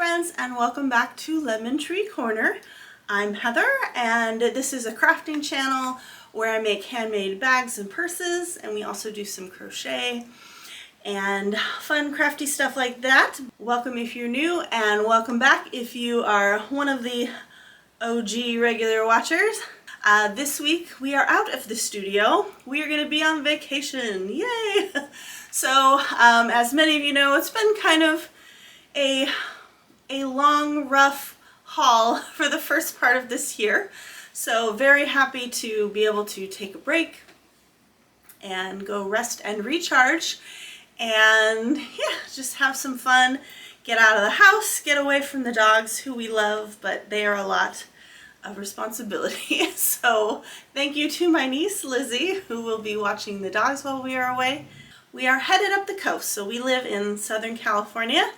friends, and welcome back to Lemon Tree Corner. I'm Heather, and this is a crafting channel where I make handmade bags and purses, and we also do some crochet and fun crafty stuff like that. Welcome if you're new, and welcome back if you are one of the OG regular watchers. This week we are out of the studio. We are going to be on vacation. Yay! So as many of you know, it's been kind of a long, rough haul for the first part of this year. So very happy to be able to take a break and go rest and recharge and just have some fun, get out of the house, get away from the dogs who we love, but they are a lot of responsibility. So thank you to my niece Lizzie, who will be watching the dogs while we are away. We are headed up the coast, so we live in Southern California,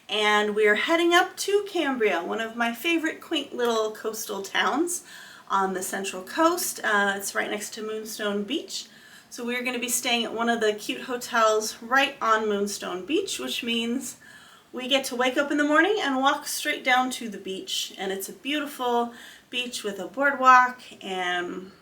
and we are heading up to Cambria, one of my favorite quaint little coastal towns on the Central Coast. It's right next to Moonstone Beach. So we're going to be staying at one of the cute hotels right on Moonstone Beach, which means we get to wake up in the morning and walk straight down to the beach. And it's a beautiful beach with a boardwalk and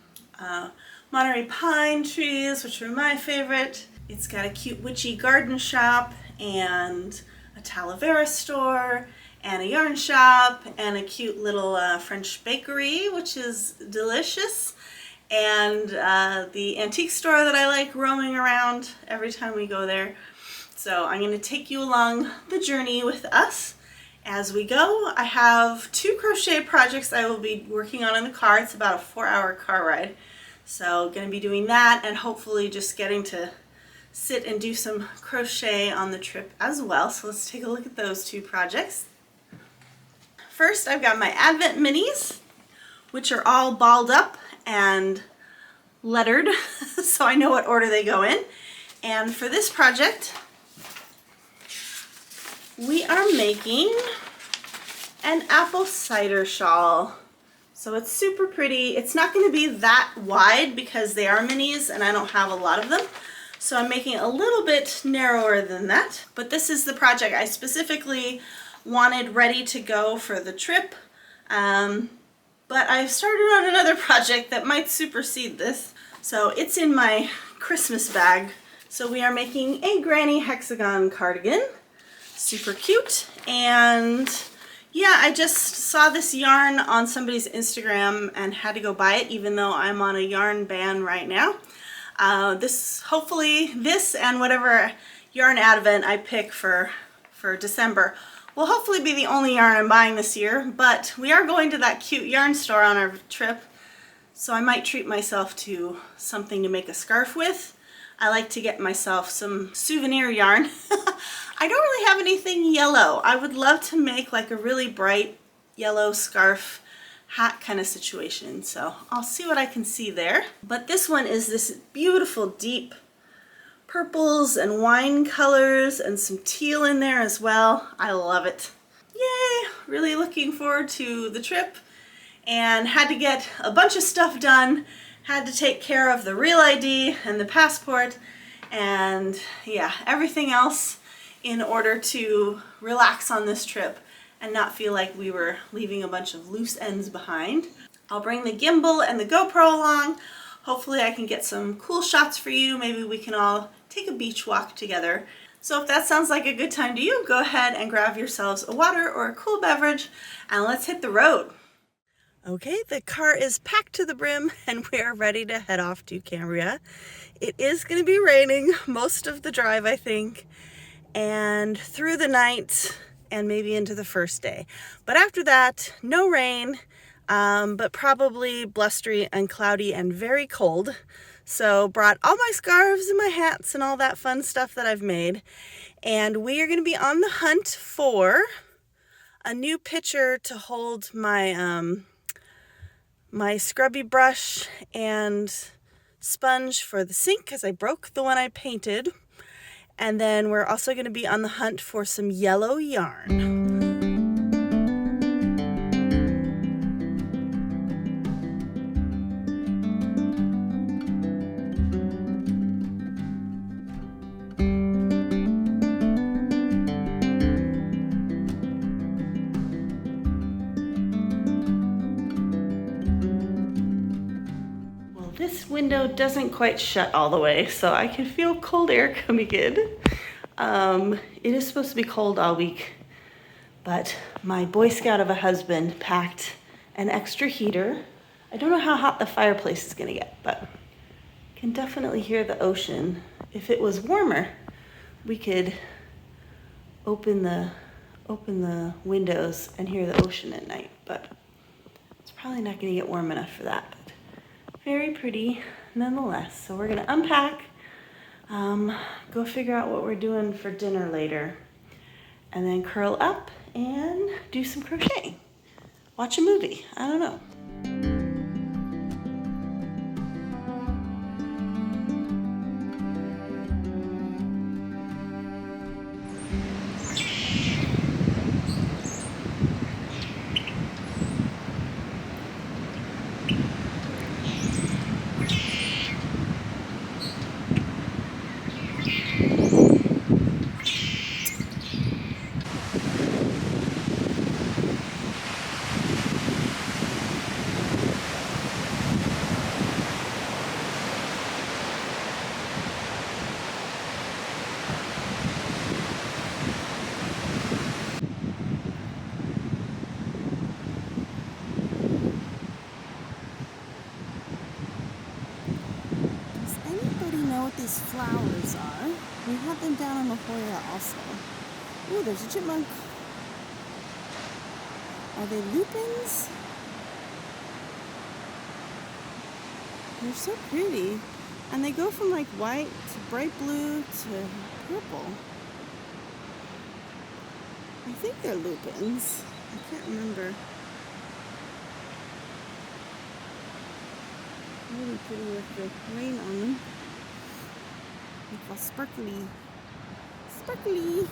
Monterey pine trees, which are my favorite. It's got a cute witchy garden shop and a Talavera store and a yarn shop and a cute little French bakery, which is delicious, and the antique store that I like roaming around every time we go there. So I'm going to take you along the journey with us as we go. I have 2 crochet projects I will be working on in the car. It's about a 4-hour car ride. So going to be doing that and hopefully just getting to sit and do some crochet on the trip as well. So let's take a look at those 2 projects. First, I've got my Advent minis, which are all balled up and lettered so I know what order they go in. And for this project, we are making an apple cider shawl. So it's super pretty. It's not going to be that wide because they are minis and I don't have a lot of them. So I'm making it a little bit narrower than that. But this is the project I specifically wanted ready to go for the trip. But I've started on another project that might supersede this. So it's in my Christmas bag. So we are making a granny hexagon cardigan. Super cute. And yeah, I just saw this yarn on somebody's Instagram and had to go buy it, even though I'm on a yarn ban right now. Hopefully this and whatever yarn advent I pick for December will hopefully be the only yarn I'm buying this year, but we are going to that cute yarn store on our trip, so I might treat myself to something to make a scarf with. I like to get myself some souvenir yarn. I don't really have anything yellow. I would love to make like a really bright yellow scarf hat kind of situation, so I'll see what I can see there. But this one is this beautiful deep purples and wine colors and some teal in there as well. I love it. Yay! Really looking forward to the trip, and had to get a bunch of stuff done. Had to take care of the real ID and the passport and yeah, everything else in order to relax on this trip and not feel like we were leaving a bunch of loose ends behind. I'll bring the gimbal and the GoPro along. Hopefully I can get some cool shots for you. Maybe we can all take a beach walk together. So if that sounds like a good time to you, go ahead and grab yourselves a water or a cool beverage and let's hit the road. Okay, the car is packed to the brim and we are ready to head off to Cambria. It is going to be raining most of the drive, I think, and through the night and maybe into the first day. But after that, no rain, but probably blustery and cloudy and very cold. So brought all my scarves and my hats and all that fun stuff that I've made. And we are going to be on the hunt for a new pitcher to hold my my scrubby brush and sponge for the sink because I broke the one I painted. And then we're also going to be on the hunt for some yellow yarn. this window doesn't quite shut all the way, so I can feel cold air coming in. It is supposed to be cold all week, but my Boy Scout of a husband packed an extra heater. I don't know how hot the fireplace is gonna get, but I can definitely hear the ocean. If it was warmer, we could open the windows and hear the ocean at night, but it's probably not gonna get warm enough for that. But very pretty nonetheless. So we're gonna unpack, go figure out what we're doing for dinner later, and then curl up and do some crochet. Watch a movie, I don't know. What these flowers are. We have them down in La Jolla also. Ooh, there's a chipmunk. Are they lupins? They're so pretty. And they go from like white to bright blue to purple. I think they're lupins. I can't remember. Really pretty with the rain on them. Look how sparkly. Sparkly!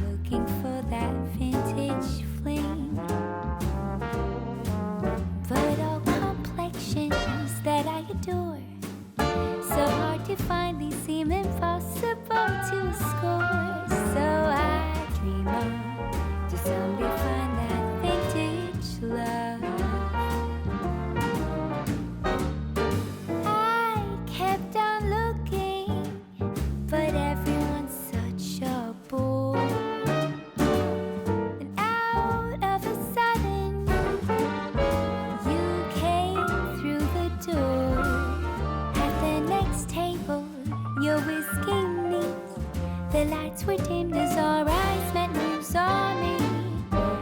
looking for that vintage fling, but all complexions that I adore, so hard to find, these seem impossible to score. So I dream on to someday find that vintage love. I kept on looking, but everyone's such a bore. And out of a sudden, you came through the door. At the next table, your whiskey neat, the lights were dimmed as our eyes met and you saw me.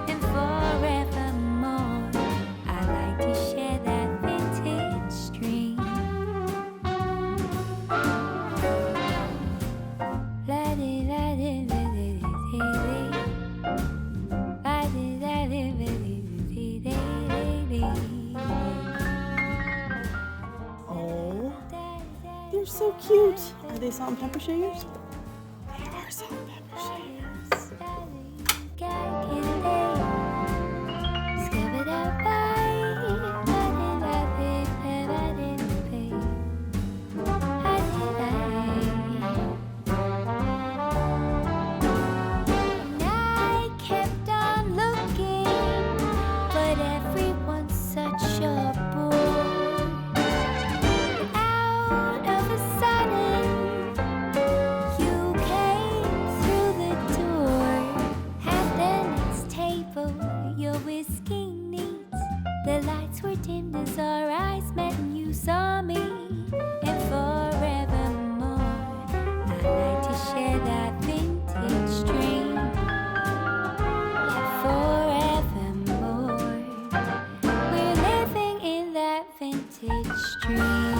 And forevermore, I like to share that vintage dream. Oh, they're so cute. Are they salt and pepper shakers? They are salt and pepper shakers. I kept on looking, but everyone's such a bore. Out of a sudden, you came through the door. At the next table, your whiskey neat, the lights were dimmed as our eyes met and you saw me. And forevermore, I like to share that vintage dream. Yeah, forevermore, we're living in that vintage dream.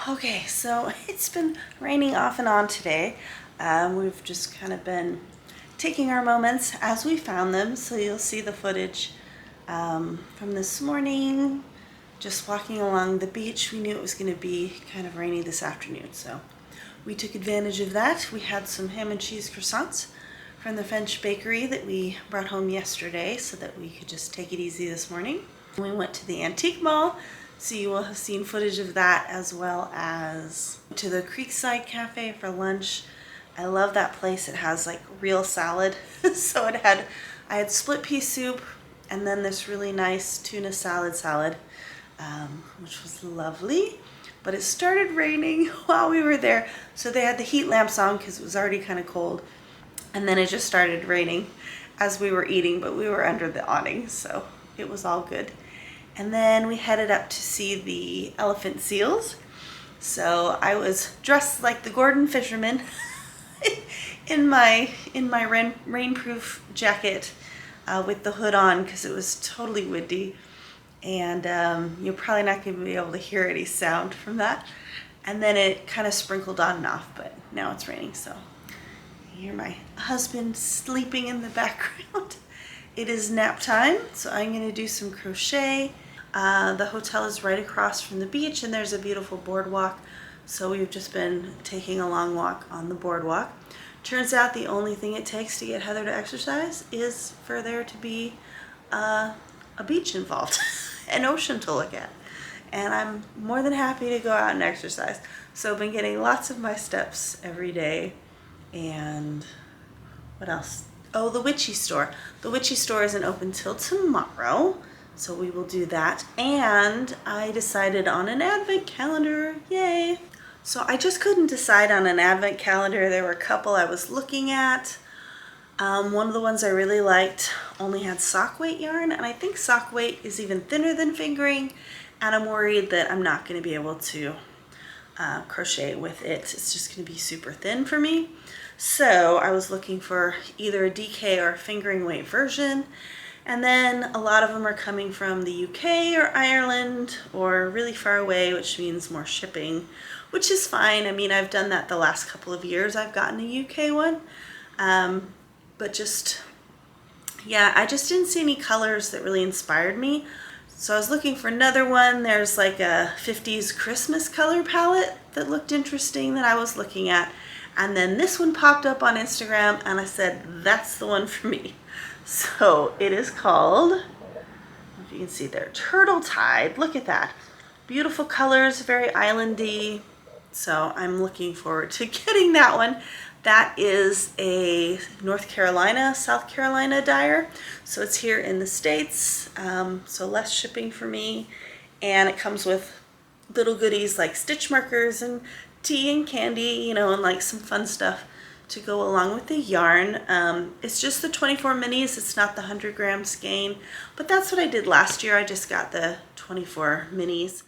Okay, so it's been raining off and on today. We've just kind of been taking our moments as we found them. So you'll see the footage from this morning, just walking along the beach. We knew it was going to be kind of rainy this afternoon, so we took advantage of that. We had some ham and cheese croissants from the French bakery that we brought home yesterday so that we could just take it easy this morning. We went to the antique mall, so you will have seen footage of that, as well as to the Creekside Cafe for lunch. I love that place. It has like real salad. So I had split pea soup and then this really nice tuna salad, which was lovely. But it started raining while we were there. So they had the heat lamps on because it was already kind of cold. And then it just started raining as we were eating, but we were under the awning, so it was all good. And then we headed up to see the elephant seals. So I was dressed like the Gordon fisherman in my rainproof jacket with the hood on because it was totally windy. And you're probably not going to be able to hear any sound from that. And then it kind of sprinkled on and off, but now it's raining, so you hear my husband sleeping in the background. It is nap time, so I'm going to do some crochet. The hotel is right across from the beach and there's a beautiful boardwalk, so we've just been taking a long walk on the boardwalk. Turns out the only thing it takes to get Heather to exercise is for there to be a beach involved, an ocean to look at. And I'm more than happy to go out and exercise. So I've been getting lots of my steps every day. And what else? Oh, the Witchy store. The Witchy store isn't open till tomorrow, so we will do that. And I decided on an advent calendar, yay. So I just couldn't decide on an advent calendar. There were a couple I was looking at. One of the ones I really liked only had sock weight yarn, and I think sock weight is even thinner than fingering, and I'm worried that I'm not going to be able to crochet with it. It's just going to be super thin for me. So I was looking for either a DK or a fingering weight version, and then a lot of them are coming from the UK or Ireland or really far away, which means more shipping, which is fine. I mean, I've done that the last couple of years. I've gotten a UK one, but just, yeah, I just didn't see any colors that really inspired me. So I was looking for another one. There's like a 50s Christmas color palette that looked interesting that I was looking at. And then this one popped up on Instagram and I said, that's the one for me. So it is called, I don't know if you can see there, Turtle Tide. Look at that. Beautiful colors, very islandy. So I'm looking forward to getting that one. That is a North Carolina, South Carolina dyer. So it's here in the States, so less shipping for me. And it comes with little goodies like stitch markers and tea and candy, you know, and like some fun stuff to go along with the yarn. It's just the 24 minis, it's not the 100 gram skein, but that's what I did last year. I just got the 24 minis.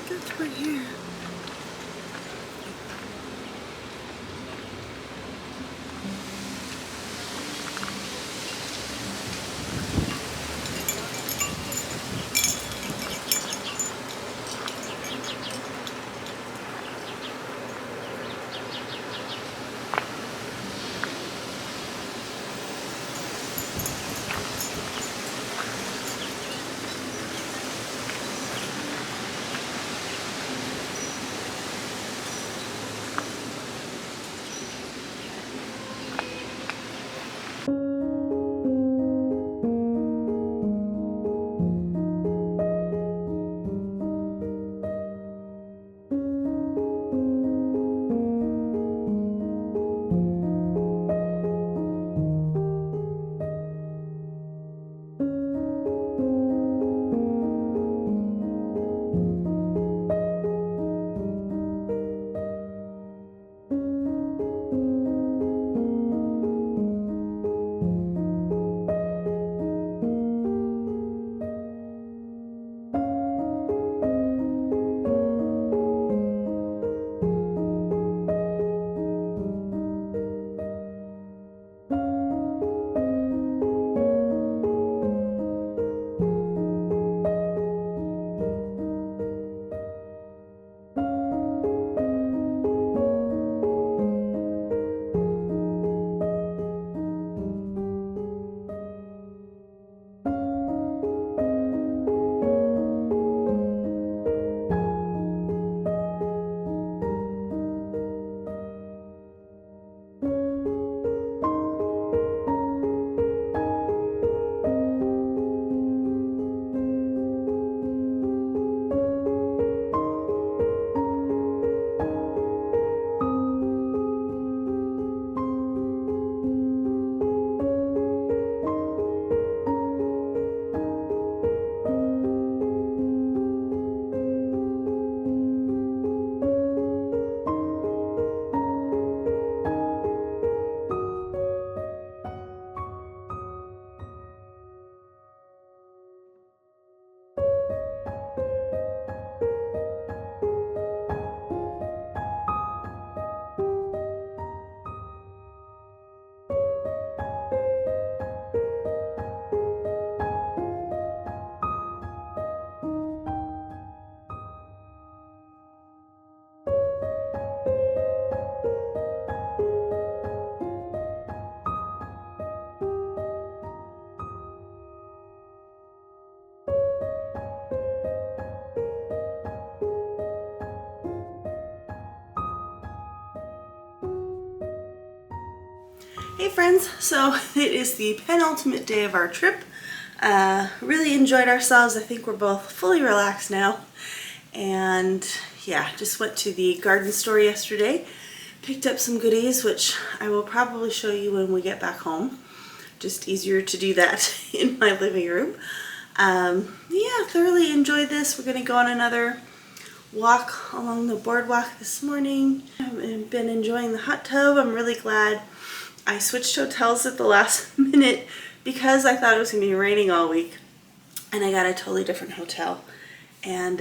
That's right here. friends, so it is the penultimate day of our trip. Really enjoyed ourselves. I think we're both fully relaxed now. And yeah, just went to the garden store yesterday. Picked up some goodies, which I will probably show you when we get back home. Just easier to do that in my living room. Yeah, thoroughly enjoyed this. We're gonna go on another walk along the boardwalk this morning. I've been enjoying the hot tub. I'm really glad I switched hotels at the last minute because I thought it was gonna be raining all week, and I got a totally different hotel. And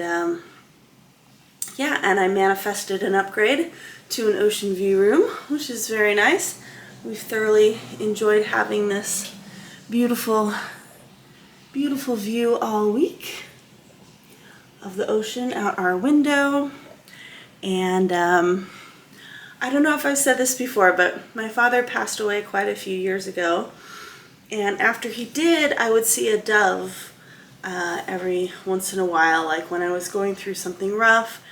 yeah, and I manifested an upgrade to an ocean view room, which is very nice. We've thoroughly enjoyed having this beautiful, beautiful view all week of the ocean out our window. And I don't know if I've said this before, but my father passed away quite a few years ago. And after he did, I would see a dove every once in a while, like when I was going through something rough.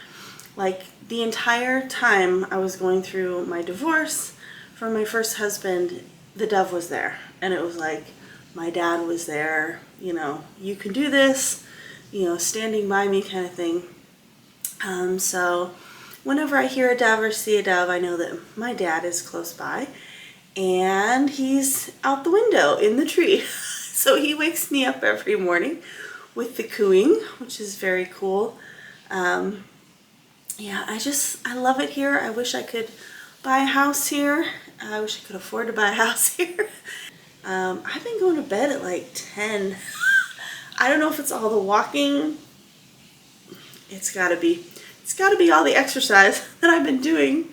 Like the entire time I was going through my divorce from my first husband, the dove was there. And it was like, my dad was there, you know, you can do this, you know, standing by me kind of thing. So whenever I hear a dove or see a dove, I know that my dad is close by and he's out the window in the tree. So he wakes me up every morning with the cooing, which is very cool. Yeah, I love it here. I wish I could buy a house here. I wish I could afford to buy a house here. I've been going to bed at like 10. I don't know if it's all the walking. It's gotta be all the exercise that I've been doing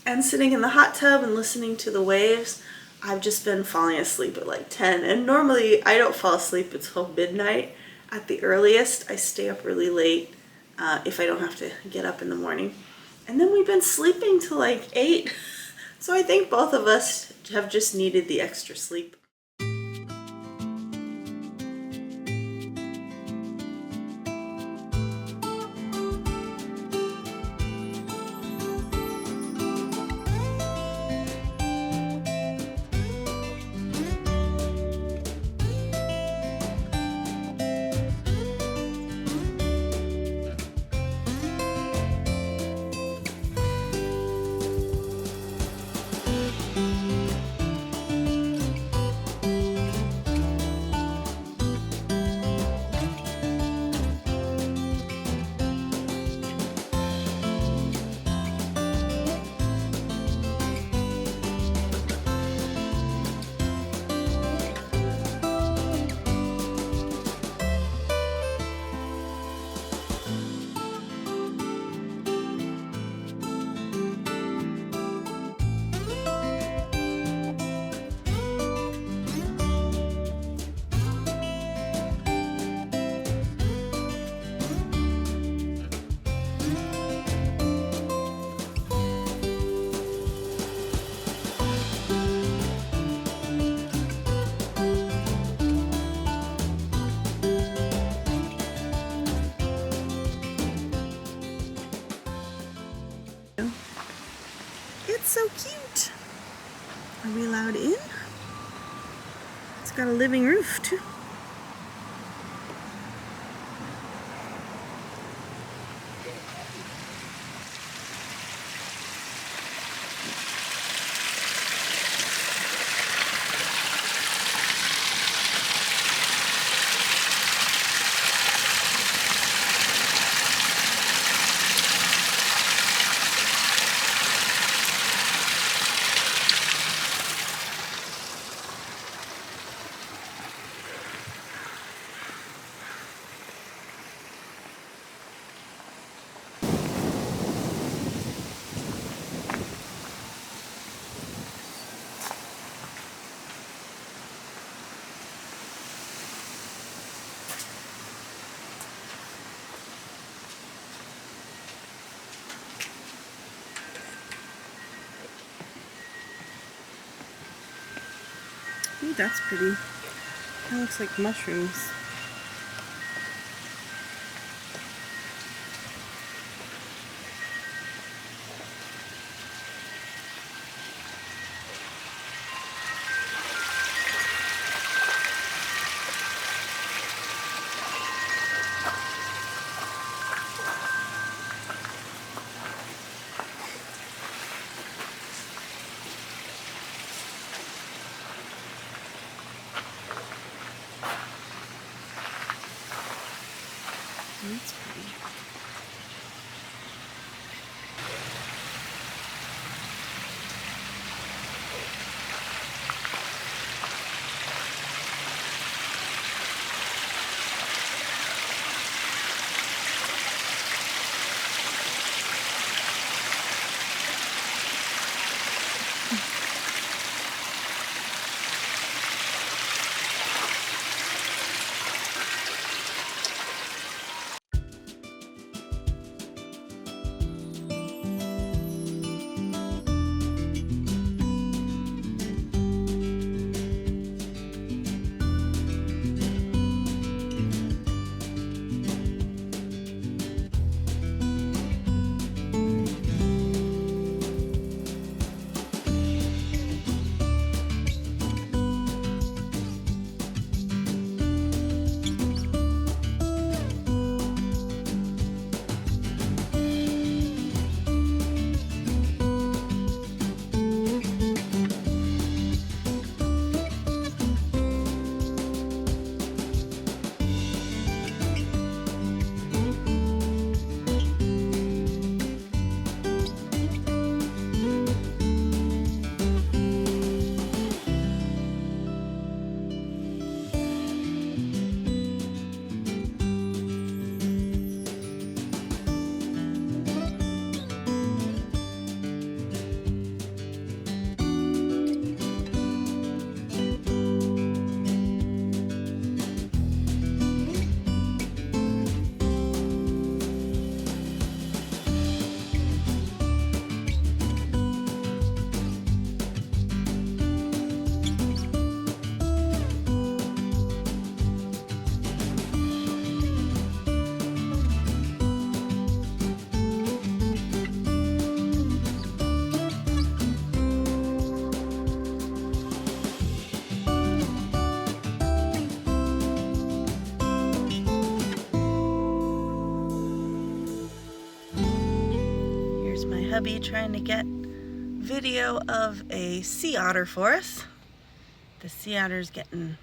and sitting in the hot tub and listening to the waves. I've just been falling asleep at like 10, and normally I don't fall asleep until midnight at the earliest. I stay up really late if I don't have to get up in the morning. And then we've been sleeping till like 8. So I think both of us have just needed the extra sleep. It's so cute. Are we allowed in? It's got a living roof too. Ooh, that's pretty. That looks like mushrooms. That's pretty. Hubby trying to get video of a sea otter for us. The sea otter's getting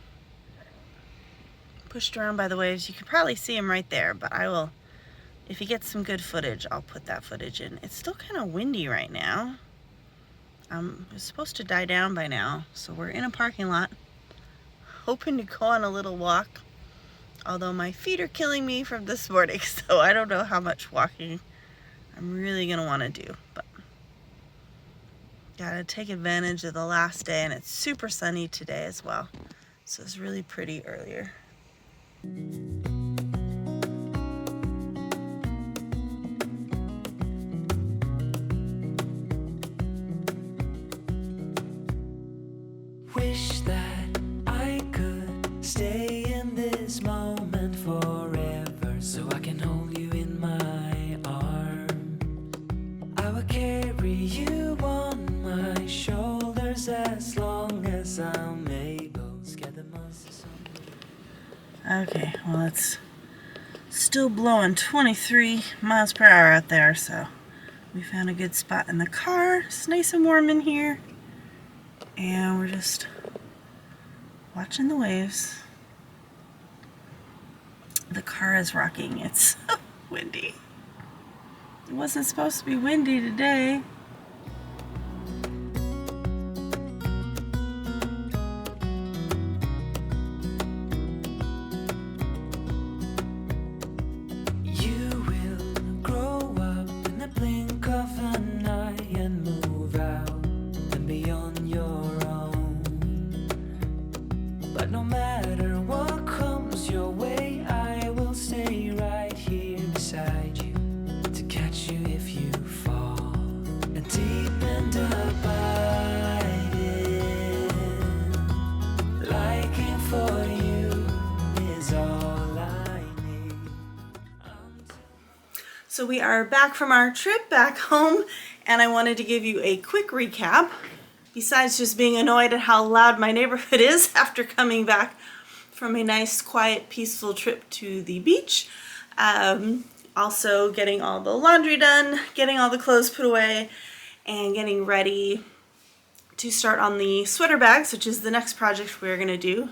pushed around by the waves. You can probably see him right there, but I will, if he gets some good footage, I'll put that footage in. It's still kind of windy right now. It's supposed to die down by now, so we're in a parking lot, hoping to go on a little walk, although my feet are killing me from this morning, so I don't know how much walking I'm really gonna want to do, but gotta take advantage of the last day, and it's super sunny today as well, so it's really pretty earlier. Wish that I could stay in this moment forever, so I can hold you in my carry you on my shoulders as long as I'm able. Okay, well, it's still blowing 23 miles per hour out there, so we found a good spot in the car. It's nice and warm in here, and we're just watching the waves. The car is rocking. It's so windy. It wasn't supposed to be windy today. You will grow up in the blink of an eye and move out and be on your own. But no matter what comes your way, I will stay right here beside you. Catch you if you fall, and deep and abiding, liking for you is all I need. So we are back from our trip back home, and I wanted to give you a quick recap. Besides just being annoyed at how loud my neighborhood is after coming back from a nice, quiet, peaceful trip to the beach. Also getting all the laundry done, getting all the clothes put away, and getting ready to start on the sweater bags, which is the next project we're going to do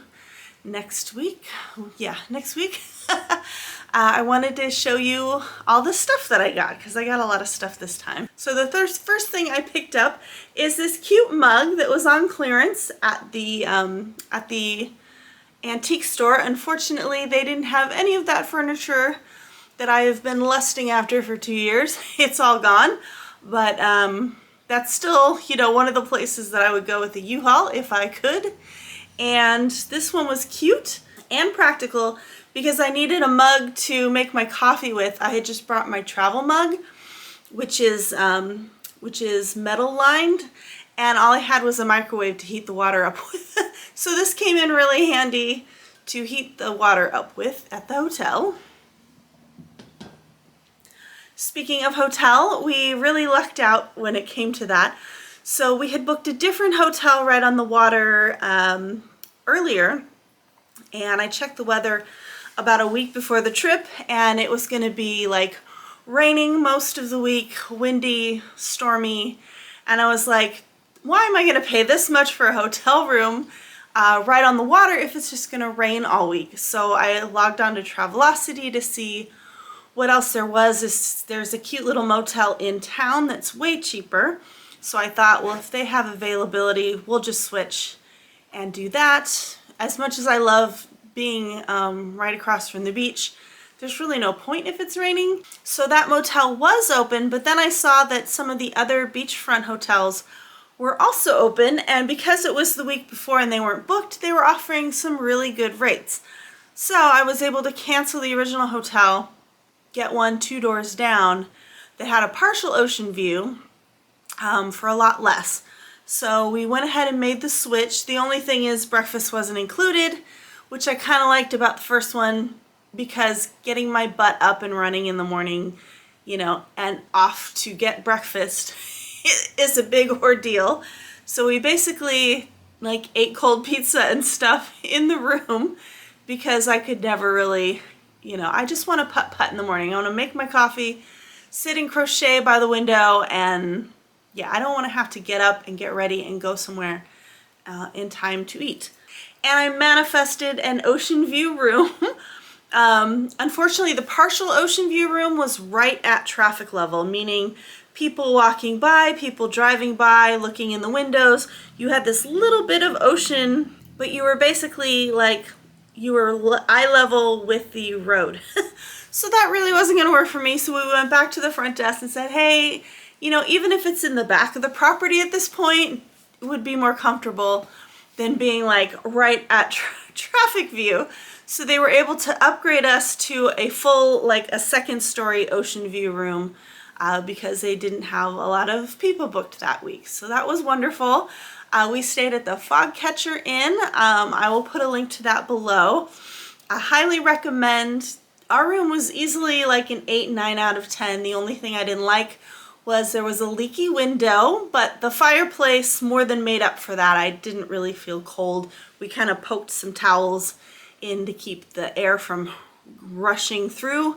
next week. Yeah, next week. I wanted to show you all the stuff that I got because I got a lot of stuff this time. So the first thing I picked up is this cute mug that was on clearance at the antique store. Unfortunately, they didn't have any of that furniture that I have been lusting after for 2 years. It's all gone, but that's still, you know, one of the places that I would go with the U-Haul if I could. And this one was cute and practical because I needed a mug to make my coffee with. I had just brought my travel mug, which is metal lined, and all I had was a microwave to heat the water up with. So this came in really handy to heat the water up with at the hotel. Speaking of hotel, we really lucked out when it came to that. So we had booked a different hotel right on the water earlier, and I checked the weather about a week before the trip, and it was going to be like raining most of the week, windy, stormy, and I was like, why am I going to pay this much for a hotel room right on the water if it's just going to rain all week? So I logged on to Travelocity to see what else there was. There's a cute little motel in town that's way cheaper. So I thought, well, if they have availability, we'll just switch and do that. As much as I love being right across from the beach, there's really no point if it's raining. So that motel was open, but then I saw that some of the other beachfront hotels were also open, and because it was the week before and they weren't booked, they were offering some really good rates. So I was able to cancel the original hotel, get one 2 doors down that had a partial ocean view for a lot less. So we went ahead and made the switch. The only thing is breakfast wasn't included, which I kind of liked about the first one because getting my butt up and running in the morning, you know, and off to get breakfast is a big ordeal. So we basically like ate cold pizza and stuff in the room because I could never really, you know, I just want to putt in the morning. I want to make my coffee, sit and crochet by the window, and yeah, I don't want to have to get up and get ready and go somewhere in time to eat. And I manifested an ocean view room. Unfortunately, the partial ocean view room was right at traffic level, meaning people walking by, people driving by, looking in the windows. You had this little bit of ocean, but you were basically like, you were eye level with the road. So that really wasn't going to work for me. So we went back to the front desk and said, hey, you know, even if it's in the back of the property at this point, it would be more comfortable than being like right at traffic view. So they were able to upgrade us to a full, like a 2nd story ocean view room because they didn't have a lot of people booked that week. So that was wonderful. We stayed at the Fogcatcher Inn. I will put a link to that below. I highly recommend. Our room was easily like an 8, 9 out of 10. The only thing I didn't like was there was a leaky window, but the fireplace more than made up for that. I didn't really feel cold. We kind of poked some towels in to keep the air from rushing through.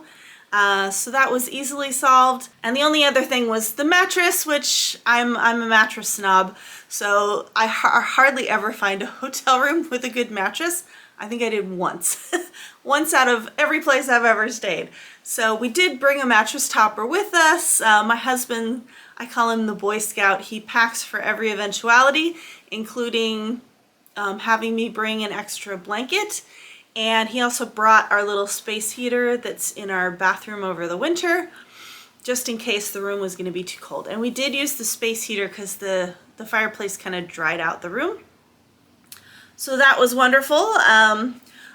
So that was easily solved. And the only other thing was the mattress, which I'm a mattress snob, so I hardly ever find a hotel room with a good mattress. I think I did once. Once out of every place I've ever stayed. So we did bring a mattress topper with us. My husband, I call him the Boy Scout. He packs for every eventuality, including having me bring an extra blanket. And he also brought our little space heater that's in our bathroom over the winter, just in case the room was going to be too cold. And we did use the space heater because the fireplace kind of dried out the room. So that was wonderful.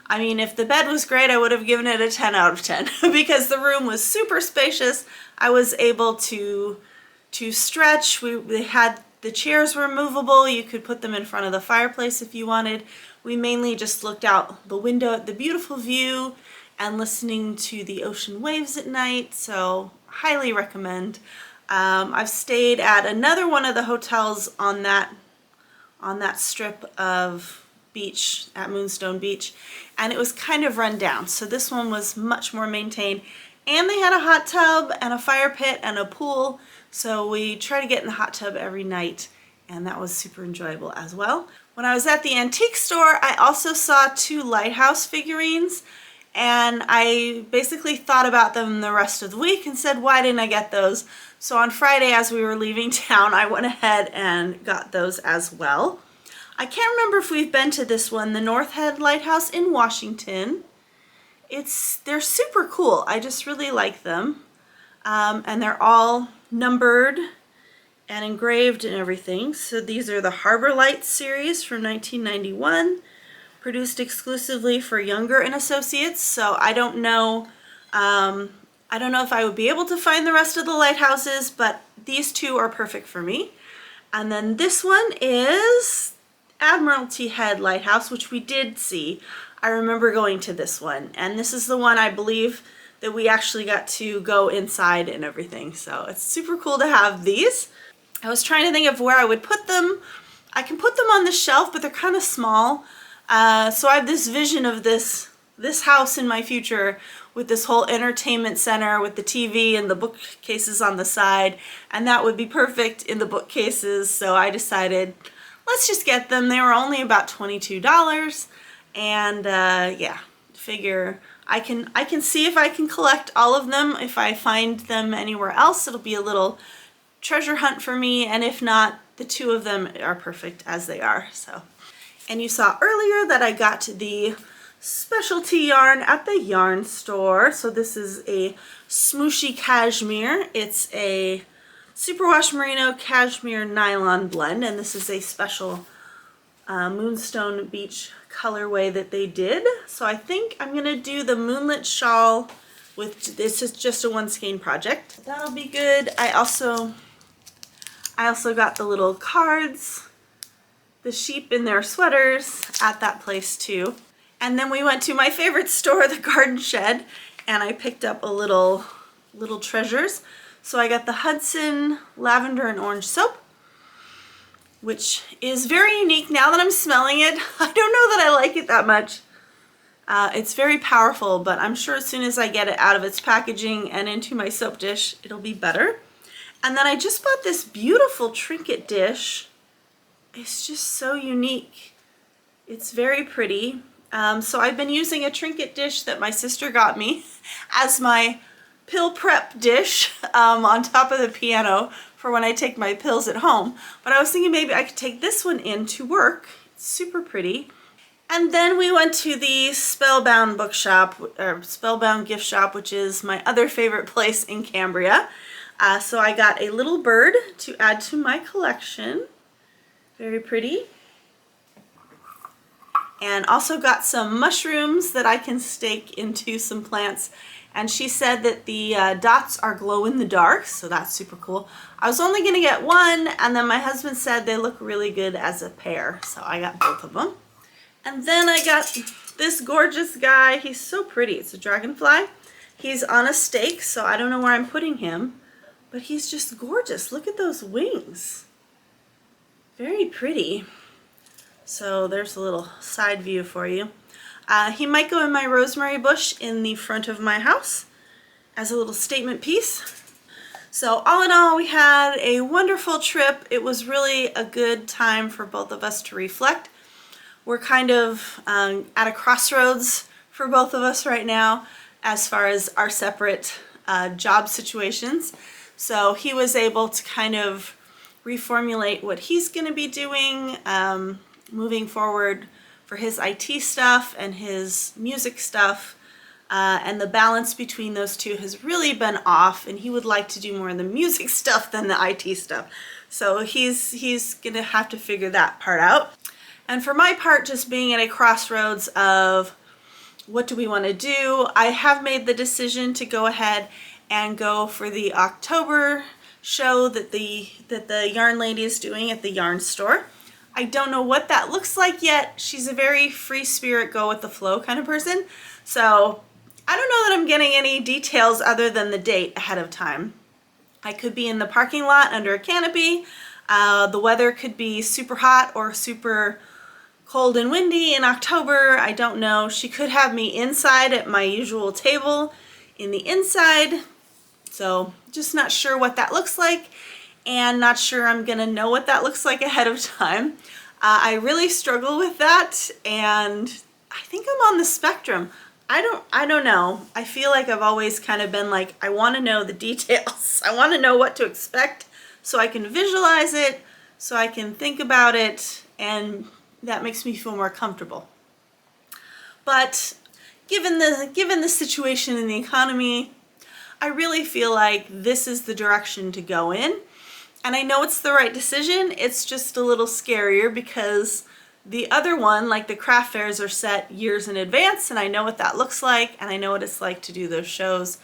I mean, if the bed was great, I would have given it a 10 out of 10 because the room was super spacious. I was able to stretch. We had the chairs were movable. You could put them in front of the fireplace if you wanted. We mainly just looked out the window at the beautiful view and listening to the ocean waves at night. So highly recommend. I've stayed at another one of the hotels on that strip of beach at Moonstone Beach, and it was kind of run down. So this one was much more maintained, and they had a hot tub and a fire pit and a pool. So we try to get in the hot tub every night, and that was super enjoyable as well. When I was at the antique store, I also saw 2 lighthouse figurines, and I basically thought about them the rest of the week and said, why didn't I get those? So on Friday, as we were leaving town, I went ahead and got those as well. I can't remember if we've been to this one, the North Head Lighthouse in Washington. They're super cool. I just really like them. And they're all numbered and engraved and everything. So these are the Harbor Lights series from 1991, produced exclusively for Younger and Associates. So I don't know if I would be able to find the rest of the lighthouses, but these two are perfect for me. And then this one is Admiralty Head Lighthouse, which we did see. I remember going to this one, and this is the one I believe that we actually got to go inside and everything. So it's super cool to have these. I was trying to think of where I would put them. I can put them on the shelf, but they're kind of small. So I have this vision of this house in my future with this whole entertainment center with the TV and the bookcases on the side, and that would be perfect in the bookcases. So I decided, let's just get them. They were only about $22, and yeah, figure I can see if I can collect all of them. If I find them anywhere else, it'll be a little treasure hunt for me, and if not, the two of them are perfect as they are. So, and you saw earlier that I got the specialty yarn at the yarn store. So this is a smooshy cashmere. It's a superwash merino cashmere nylon blend, and this is a special Moonstone Beach colorway that they did. So I think I'm gonna do the moonlit shawl with this. Is just a one skein project. That'll be good. I also got the little cards, the sheep in their sweaters at that place too. And then we went to my favorite store, the Garden Shed, and I picked up a little treasures. So I got the Hudson lavender and orange soap, which is very unique now that I'm smelling it. I don't know that I like it that much. It's very powerful, but I'm sure as soon as I get it out of its packaging and into my soap dish, it'll be better. And then I just bought this beautiful trinket dish. It's just so unique. It's very pretty. So I've been using a trinket dish that my sister got me as my pill prep dish on top of the piano for when I take my pills at home. But I was thinking maybe I could take this one in to work. It's super pretty. And then we went to the Spellbound bookshop, or Spellbound gift shop, which is my other favorite place in Cambria. So I got a little bird to add to my collection. Very pretty. And also got some mushrooms that I can stake into some plants. And she said that the dots are glow in the dark, so that's super cool. I was only gonna get one, and then my husband said they look really good as a pair, so I got both of them. And then I got this gorgeous guy. He's so pretty. It's a dragonfly. He's on a stake, so I don't know where I'm putting him, but he's just gorgeous. Look at those wings. Very pretty. So there's a little side view for you. He might go in my rosemary bush in the front of my house as a little statement piece. So all in all, we had a wonderful trip. It was really a good time for both of us to reflect. We're kind of at a crossroads for both of us right now as far as our separate job situations. So he was able to kind of reformulate what he's going to be doing moving forward for his IT stuff and his music stuff, and the balance between those two has really been off, and he would like to do more of the music stuff than the IT stuff. So he's gonna have to figure that part out. And for my part, just being at a crossroads of what do we want to do, I have made the decision to go ahead and go for the October show that the yarn lady is doing at the yarn store. I don't know what that looks like yet. She's a very free spirit, go with the flow kind of person. So I don't know that I'm getting any details other than the date ahead of time. I could be in the parking lot under a canopy. The weather could be super hot or super cold and windy in October. I don't know. She could have me inside at my usual table in the inside. So just not sure what that looks like, and not sure I'm gonna know what that looks like ahead of time. I really struggle with that, and I think I'm on the spectrum. I don't know. I feel like I've always kind of been like, I want to know the details. I want to know what to expect so I can visualize it, so I can think about it, and that makes me feel more comfortable. But given the situation in the economy, I really feel like this is the direction to go in. And I know it's the right decision. It's just a little scarier because the other one, like the craft fairs, are set years in advance, and I know what that looks like, and I know what it's like to do those shows,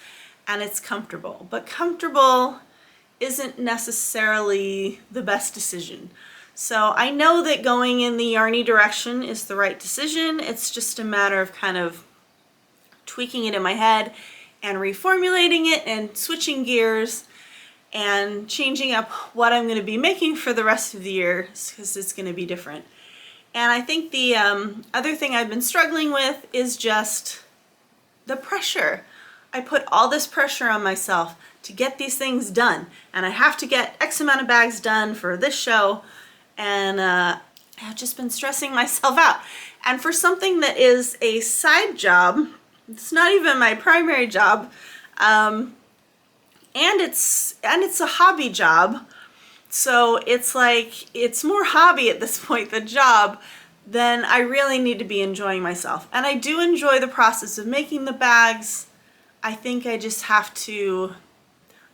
and it's comfortable. But comfortable isn't necessarily the best decision. So I know that going in the yarny direction is the right decision. It's just a matter of kind of tweaking it in my head and reformulating it and switching gears and changing up what I'm going to be making for the rest of the year because it's going to be different. And I think the other thing I've been struggling with is just the pressure. I put all this pressure on myself to get these things done, and I have to get X amount of bags done for this show, and I've just been stressing myself out. And for something that is a side job, it's not even my primary job, and it's a hobby job. So it's like, it's more hobby at this point than job, then I really need to be enjoying myself. And I do enjoy the process of making the bags. I think I just have to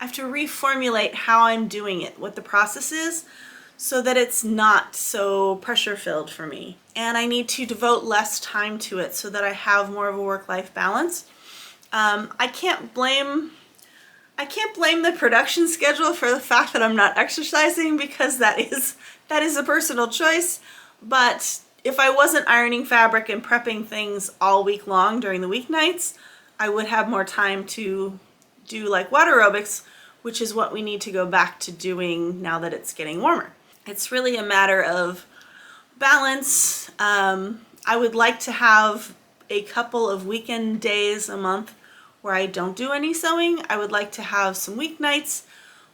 reformulate how I'm doing it, what the process is, so that it's not so pressure filled for me. And I need to devote less time to it so that I have more of a work-life balance. I can't blame the production schedule for the fact that I'm not exercising, because that is a personal choice. But if I wasn't ironing fabric and prepping things all week long during the weeknights, I would have more time to do like water aerobics, which is what we need to go back to doing now that it's getting warmer. It's really a matter of balance. I would like to have a couple of weekend days a month where I don't do any sewing. I would like to have some weeknights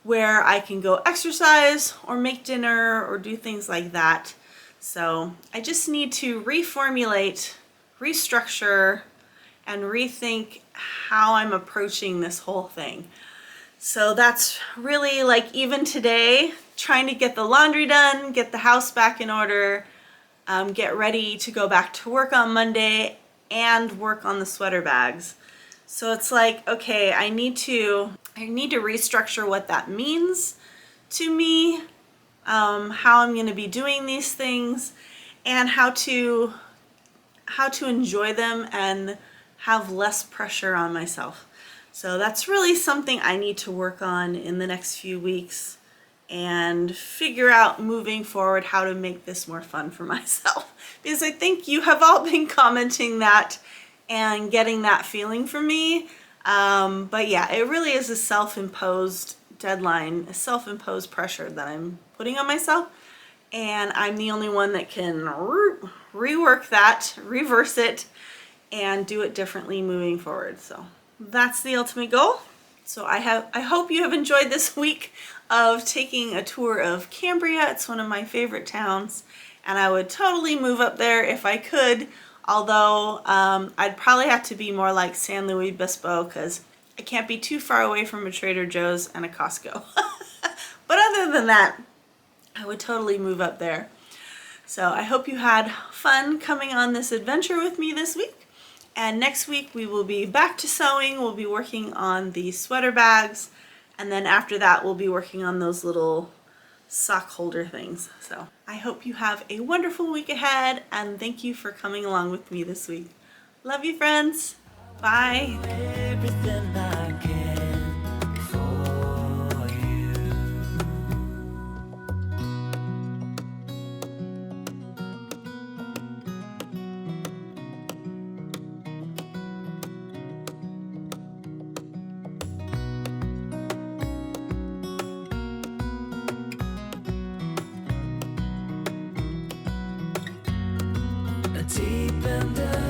where I can go exercise or make dinner or do things like that. So I just need to reformulate, restructure, and rethink how I'm approaching this whole thing. So that's really, like, even today, trying to get the laundry done, get the house back in order, get ready to go back to work on Monday and work on the sweater bags. So it's like, okay, I need to restructure what that means to me, how I'm going to be doing these things, and how to enjoy them and have less pressure on myself. So that's really something I need to work on in the next few weeks and figure out moving forward how to make this more fun for myself. Because I think you have all been commenting that and getting that feeling from me. But yeah, it really is a self-imposed deadline, a self-imposed pressure that I'm putting on myself. And I'm the only one that can rework that, reverse it, and do it differently moving forward. So that's the ultimate goal. So I hope you have enjoyed this week of taking a tour of Cambria. It's one of my favorite towns, and I would totally move up there if I could, although I'd probably have to be more like San Luis Obispo because I can't be too far away from a Trader Joe's and a Costco. But other than that, I would totally move up there. So I hope you had fun coming on this adventure with me this week. And next week we will be back to sewing. We'll be working on the sweater bags. And then after that we'll be working on those little sock holder things. So I hope you have a wonderful week ahead, and thank you for coming along with me this week. Love you, friends. Bye. Everything I can for you. Deep in the